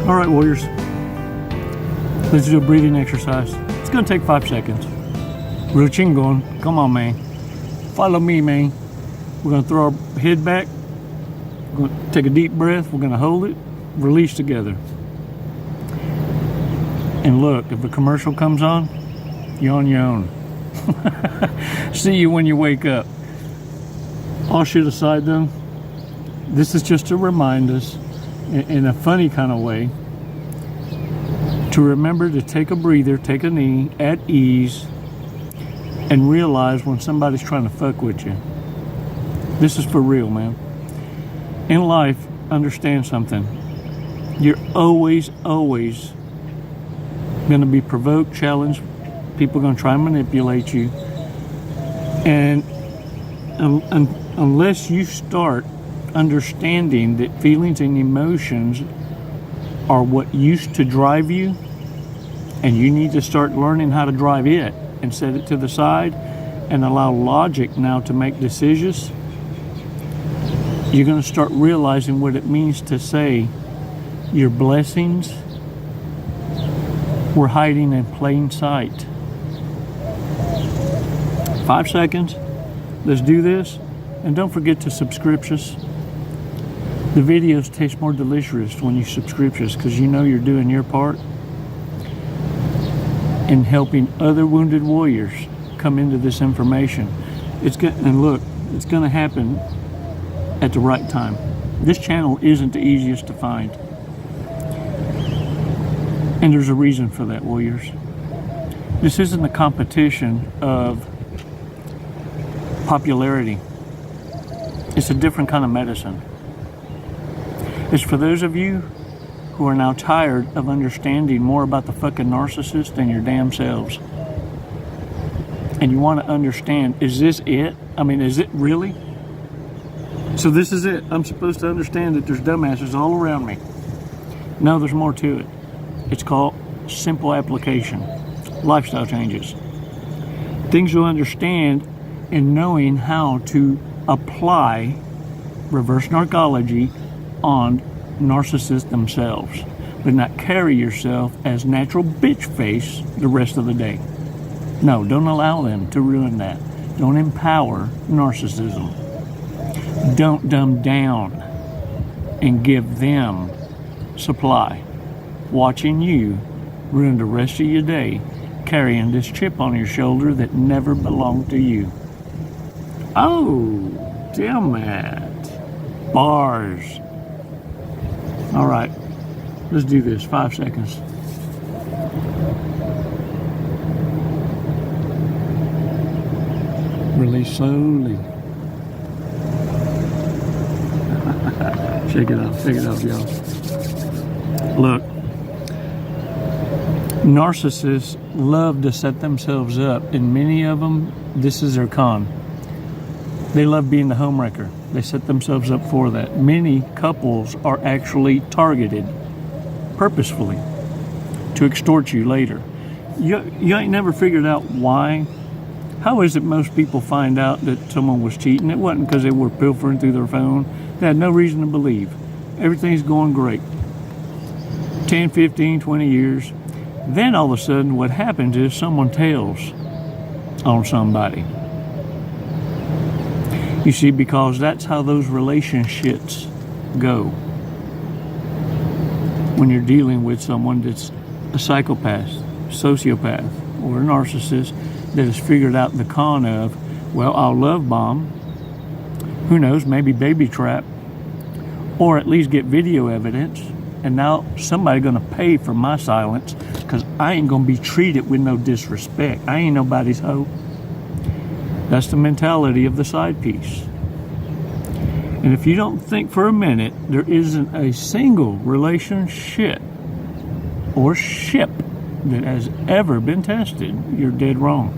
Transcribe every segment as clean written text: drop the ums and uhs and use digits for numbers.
All right, warriors. Let's do a breathing exercise. It's gonna take 5 seconds. Real chingon. Come on, man. Follow me, man. We're gonna throw our head back. We're gonna take a deep breath. We're gonna hold it. Release together. And look, if a commercial comes on, you're on your own. See you when you wake up. All shit aside though, this is just to remind us, in a funny kind of way, to remember to take a breather, take a knee at ease, and realize when somebody's trying to fuck with you. This is for real, man. In life, understand something. You're always going to be provoked, challenged. People are going to try and manipulate you. And unless you start understanding that feelings and emotions are what used to drive you, and you need to start learning how to drive it and set it to the side and allow logic now to make decisions, you're going to start realizing what it means to say your blessings were hiding in plain sight. 5 seconds. Let's do this. And don't forget to subscribe us. The videos taste more delicious when you subscribe us, because you know you're doing your part in helping other wounded warriors come into this information. And look, it's going to happen at the right time. This channel isn't the easiest to find. And there's a reason for that, warriors. This isn't a competition of popularity. It's a different kind of medicine. It's for those of you who are now tired of understanding more about the fucking narcissist than your damn selves. And you want to understand, is this it? I mean, is it really? So this is it. I'm supposed to understand that there's dumbasses all around me. No, there's more to it. It's called simple application. Lifestyle changes. Things you'll understand in knowing how to apply reverse narcology on narcissists themselves, but not carry yourself as natural bitch face the rest of the day. No, don't allow them to ruin that. Don't empower narcissism. Don't dumb down and give them supply. Watching you ruin the rest of your day carrying this chip on your shoulder that never belonged to you. Oh, damn it. Bars. All right, let's do this. 5 seconds. Release slowly. Shake it off, y'all. Look, narcissists love to set themselves up, and many of them, this is their con. They love being the homewrecker. They set themselves up for that. Many couples are actually targeted purposefully to extort you later. You ain't never figured out why. How is it most people find out that someone was cheating? It wasn't because they were pilfering through their phone. They had no reason to believe. Everything's going great. 10, 15, 20 years. Then all of a sudden what happens is someone tails on somebody. You see, because that's how those relationships go. When you're dealing with someone that's a psychopath, sociopath, or a narcissist that has figured out the con of, well, I'll love bomb, who knows, maybe baby trap, or at least get video evidence, and now somebody's gonna pay for my silence because I ain't gonna be treated with no disrespect. I ain't nobody's hoe. That's the mentality of the side piece. And if you don't think for a minute there isn't a single relationship or ship that has ever been tested, you're dead wrong.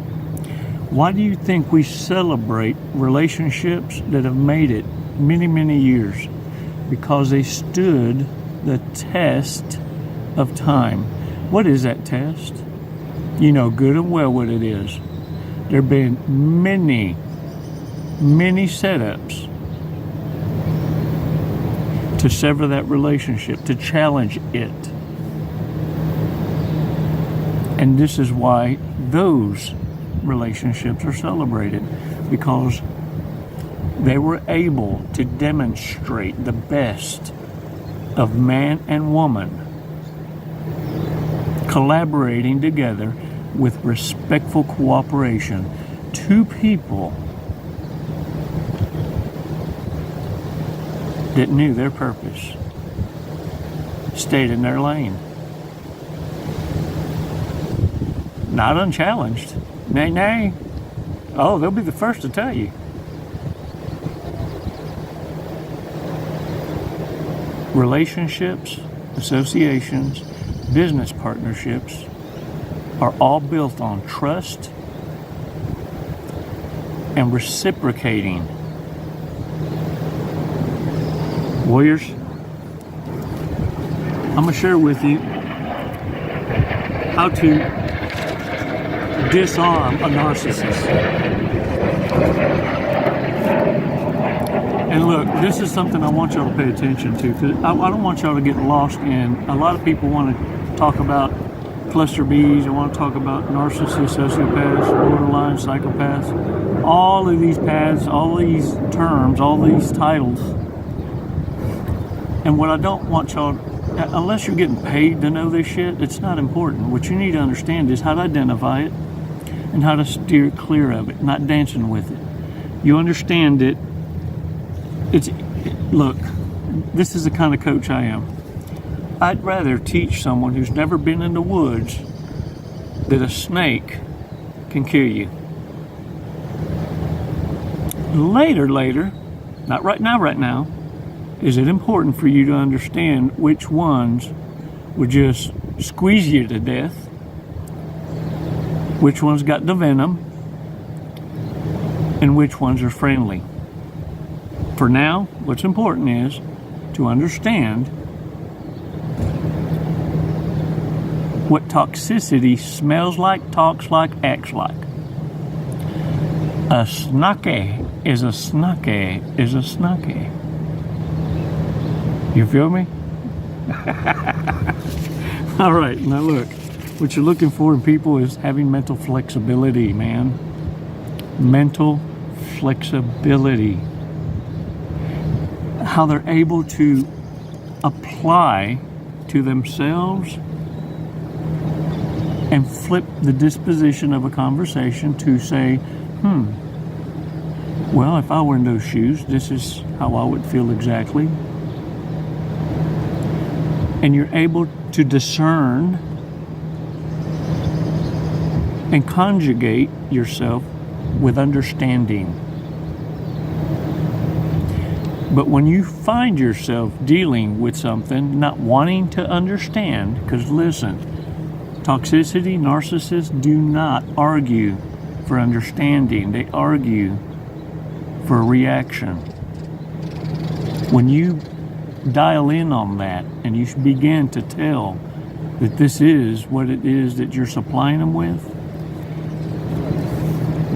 Why do you think we celebrate relationships that have made it many, many years? Because they stood the test of time. What is that test? You know good and well what it is. There have been many setups to sever that relationship, to challenge it. And this is why those relationships are celebrated, because they were able to demonstrate the best of man and woman collaborating together with respectful cooperation. Two people that knew their purpose, stayed in their lane. Not unchallenged. Nay, nay. Oh, they'll be the first to tell you. Relationships, associations, business partnerships are all built on trust and reciprocating. Warriors, I'm going to share with you how to disarm a narcissist. And look, this is something I want y'all to pay attention to, because I don't want y'all to get lost in. A lot of people want to talk about cluster Bs, they want to talk about narcissists, sociopaths, borderline, psychopaths, all of these paths, all these terms, all these titles. And what I don't want y'all, unless you're getting paid to know this shit, it's not important. What you need to understand is how to identify it and how to steer clear of it, not dancing with it. You understand it. Look, this is the kind of coach I am. I'd rather teach someone who's never been in the woods that a snake can kill you. Later, not right now, is it important for you to understand which ones would just squeeze you to death, which ones got the venom, and which ones are friendly. For now, what's important is to understand what toxicity smells like, talks like, acts like. A snacky is a snacky is a snacky. You feel me? All right, now look, what you're looking for in people is having mental flexibility, man. Mental flexibility. How they're able to apply to themselves and flip the disposition of a conversation to say, well, if I were in those shoes, this is how I would feel exactly. And you're able to discern and conjugate yourself with understanding. But when you find yourself dealing with something, not wanting to understand, because listen, toxicity, narcissists do not argue for understanding. They argue for a reaction. When you dial in on that and you begin to tell that this is what it is that you're supplying them with,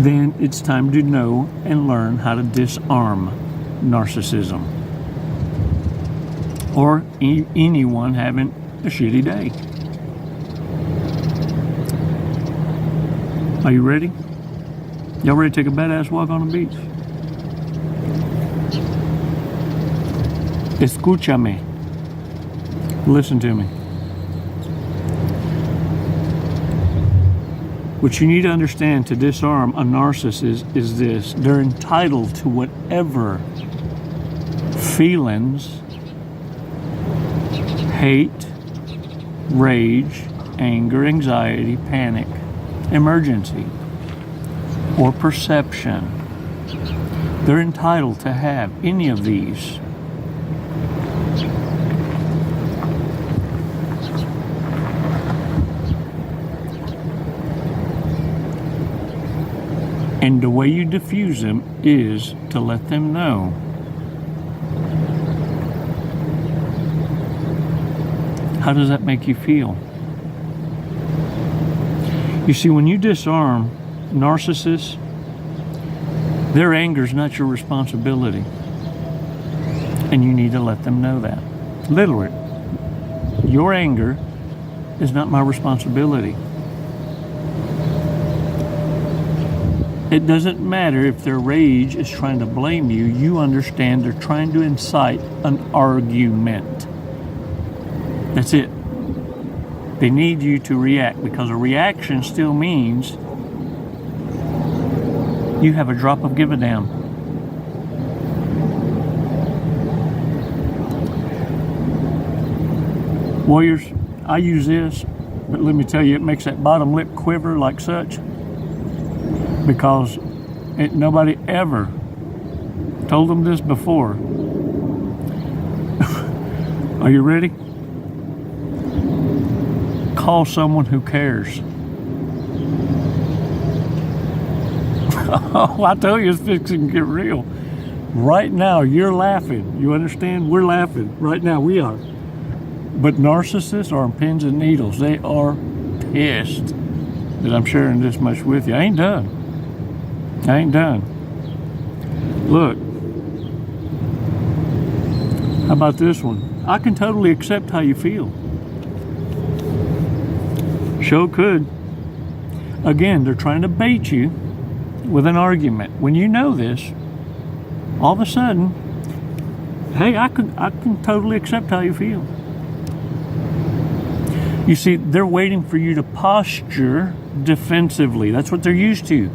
then it's time to know and learn how to disarm narcissism or anyone having a shitty day. Are you ready? Y'all ready to take a badass walk on the beach? Escúchame. Listen to me. What you need to understand to disarm a narcissist is this: they're entitled to whatever feelings, hate, rage, anger, anxiety, panic, emergency, or perception. They're entitled to have any of these. And the way you diffuse them is to let them know how does that make you feel? You see, when you disarm narcissists, their anger is not your responsibility. And you need to let them know that. Literally, your anger is not my responsibility. It doesn't matter if their rage is trying to blame you. You understand they're trying to incite an argument. That's it. They need you to react, because a reaction still means you have a drop of give a damn. Warriors, I use this, but let me tell you, it makes that bottom lip quiver like such, because nobody ever told them this before. Are you ready? Call someone who cares. Oh, I told you it's fixing to get real. Right now, you're laughing. You understand? We're laughing. Right now, we are. But narcissists are on pins and needles. They are pissed that I'm sharing this much with you. I ain't done. Look. How about this one? I can totally accept how you feel. Sure could. Again, they're trying to bait you with an argument. When you know this, all of a sudden, hey, I can totally accept how you feel. You see, they're waiting for you to posture defensively. That's what they're used to.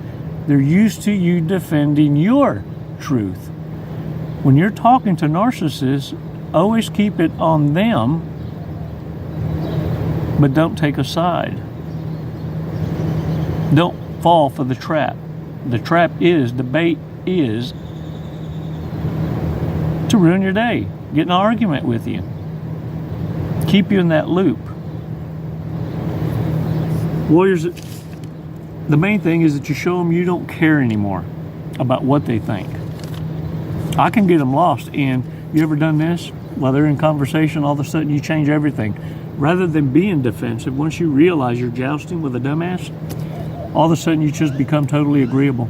They're used to you defending your truth. When you're talking to narcissists, always keep it on them, but don't take a side. Don't fall for the trap. The trap is, the bait is to ruin your day, get in an argument with you, keep you in that loop. Warriors, the main thing is that you show them you don't care anymore about what they think. I can get them lost in, you ever done this? While they're in conversation, all of a sudden you change everything. Rather than being defensive, once you realize you're jousting with a dumbass, all of a sudden you just become totally agreeable.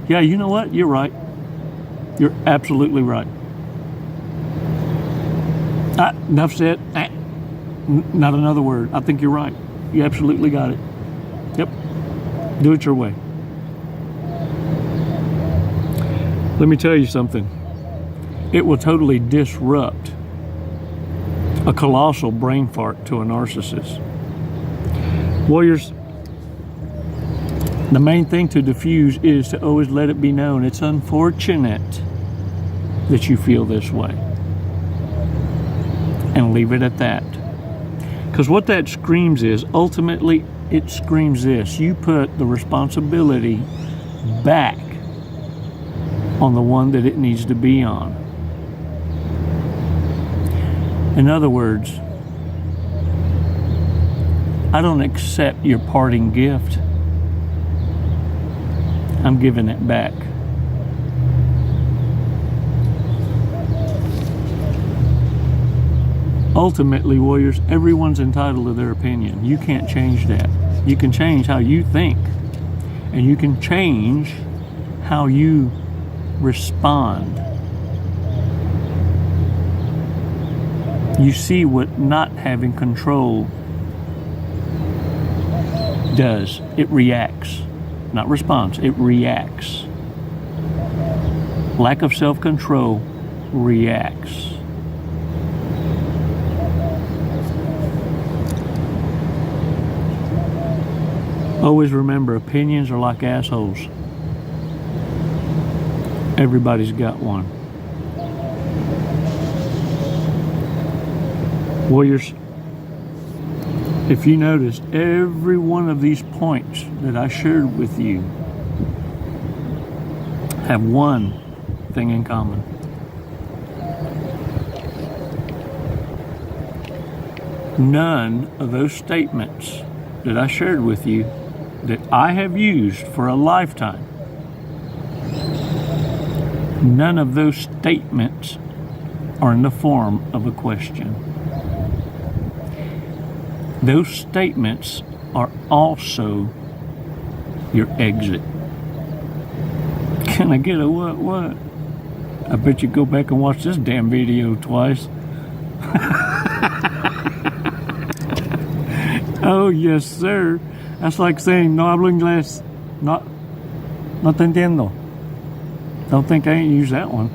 Yeah, you know what? You're right. You're absolutely right. Enough said. Not another word. I think you're right. You absolutely got it. Yep. Do it your way. Let me tell you something. It will totally disrupt a colossal brain fart to a narcissist. Warriors, the main thing to diffuse is to always let it be known it's unfortunate that you feel this way. And leave it at that. Because what that screams is, ultimately, it screams this. You put the responsibility back on the one that it needs to be on. In other words, I don't accept your parting gift. I'm giving it back. Ultimately, warriors, everyone's entitled to their opinion. You can't change that. You can change how you think, and you can change how you respond. You see what not having control does. It reacts. Not responds, it reacts. Lack of self-control reacts. Always remember, opinions are like assholes. Everybody's got one. Warriors, if you notice, every one of these points that I shared with you have one thing in common. None of those statements that I shared with you that I have used for a lifetime, none of those statements are in the form of a question. Those statements are also your exit. Can I get a what? I bet you go back and watch this damn video twice. Oh, yes, sir. That's like saying no hablo inglés. No te entiendo. Don't think I ain't used that one.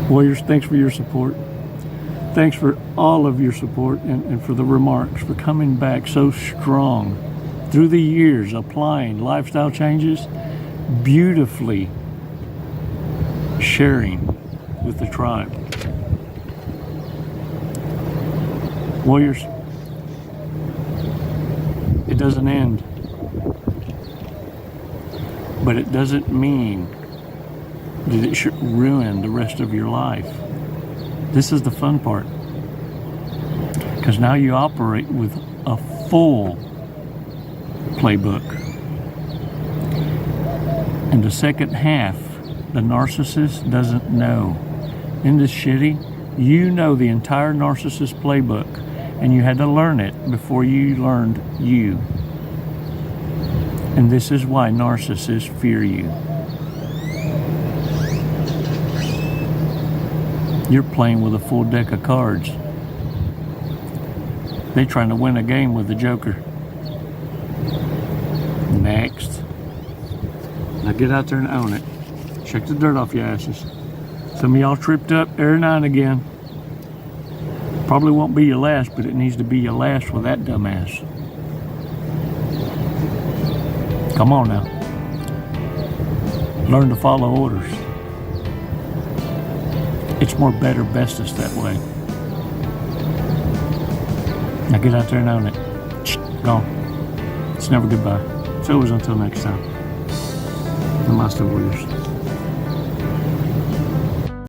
Warriors, thanks for your support. Thanks for all of your support and for the remarks, for coming back so strong through the years, applying lifestyle changes, beautifully sharing with the tribe. Warriors, it doesn't end, but it doesn't mean that it should ruin the rest of your life. This is the fun part, because now you operate with a full playbook. And the second half, the narcissist doesn't know. In this shitty, you know the entire narcissist playbook, and you had to learn it before you learned you. And this is why narcissists fear you. You're playing with a full deck of cards. They're trying to win a game with the Joker. Next. Now get out there and own it. Shake the dirt off your asses. Some of y'all tripped up every now and again. Probably won't be your last, but it needs to be your last with that dumbass. Come on now. Learn to follow orders. It's more better bestest that way. Now get out there and own it. Gone. It's never goodbye. It's always until next time. Namaste, warriors.